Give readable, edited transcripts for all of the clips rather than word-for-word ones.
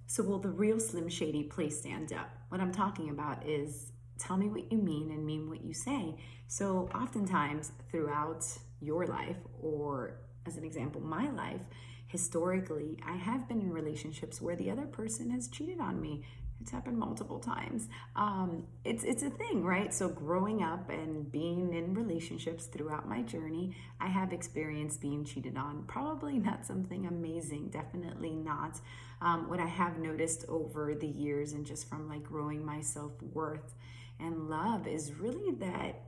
So will the real Slim Shady please stand up? What I'm talking about is tell me what you mean and mean what you say. So oftentimes throughout your life, or as an example, my life, historically, I have been in relationships where the other person has cheated on me. It's happened multiple times. It's a thing, right? So growing up and being in relationships throughout my journey, I have experienced being cheated on. Probably not something amazing, definitely not. What I have noticed over the years and just from like growing my self-worth and love is really that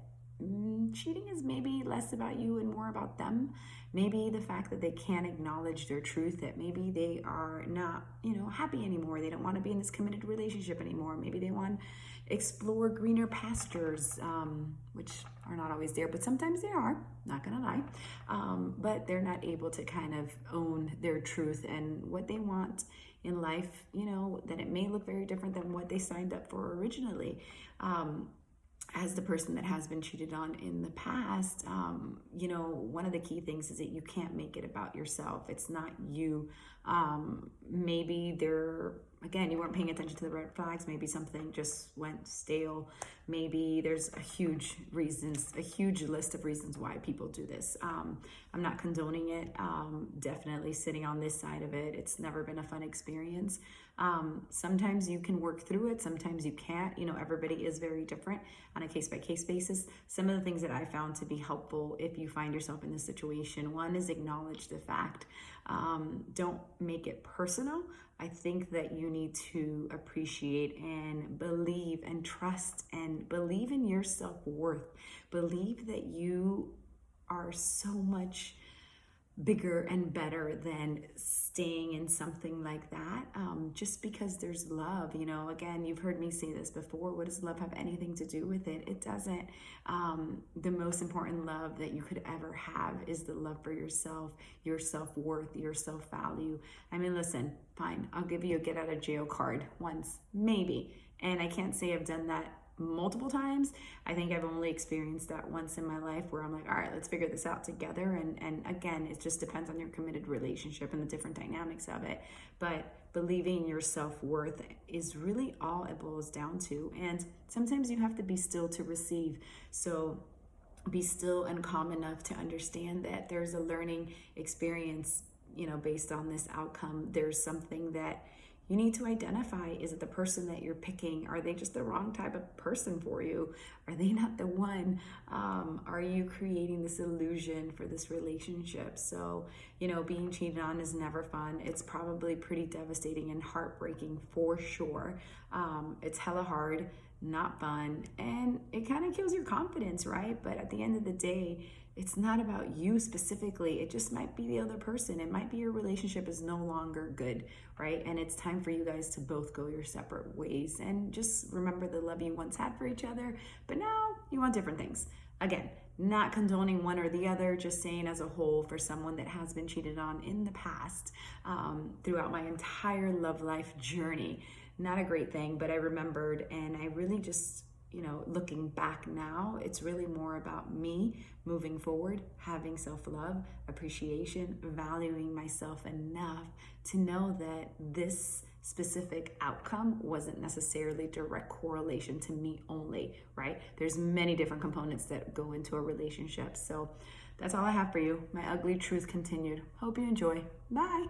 cheating is maybe less about you and more about them. Maybe the fact that they can't acknowledge their truth, that maybe they are not, happy anymore. They don't want to be in this committed relationship anymore. Maybe they want to explore greener pastures, which are not always there, but sometimes they are, not gonna lie. But they're not able to kind of own their truth and what they want in life, that it may look very different than what they signed up for originally. As the person that has been cheated on in the past, one of the key things is that you can't make it about yourself. It's not you. Maybe again, you weren't paying attention to the red flags. Maybe something just went stale. Maybe there's a huge list of reasons why people do this. I'm not condoning it. Definitely sitting on this side of it. It's never been a fun experience. Sometimes you can work through it. Sometimes you can't. Everybody is very different on a case-by-case basis. Some of the things that I found to be helpful if you find yourself in this situation, one is acknowledge the fact. Don't make it personal. I think that you need to appreciate and believe and trust and believe in your self-worth. Believe that you are so much bigger and better than staying in something like that, just because there's love. Again, you've heard me say this before. What does love have anything to do with it? It doesn't. The most important love that you could ever have is the love for yourself, your self-worth, your self-value. I mean, listen, fine, I'll give you a get out of jail card once, maybe. And I can't say I've done that multiple times. I think I've only experienced that once in my life where I'm like, all right, let's figure this out together. And again, it just depends on your committed relationship and the different dynamics of it. But believing in your self-worth is really all it boils down to. And sometimes you have to be still to receive. So be still and calm enough to understand that there's a learning experience, based on this outcome. There's something that you need to identify. Is it the person that you're picking? Are they just the wrong type of person for you? Are they not the one? Are you creating this illusion for this relationship? So, being cheated on is never fun. It's probably pretty devastating and heartbreaking for sure. It's hella hard, not fun, and it kind of kills your confidence, right? But at the end of the day, it's not about you specifically. It just might be the other person. It might be your relationship is no longer good, right? And it's time for you guys to both go your separate ways and just remember the love you once had for each other, but now you want different things. Again, not condoning one or the other, just saying as a whole for someone that has been cheated on in the past, throughout my entire love life journey. Not a great thing, but I remembered, and I really just, looking back now, it's really more about me moving forward, having self-love, appreciation, valuing myself enough to know that this specific outcome wasn't necessarily direct correlation to me only, right? There's many different components that go into a relationship. So that's all I have for you. My ugly truth continued. Hope you enjoy. Bye.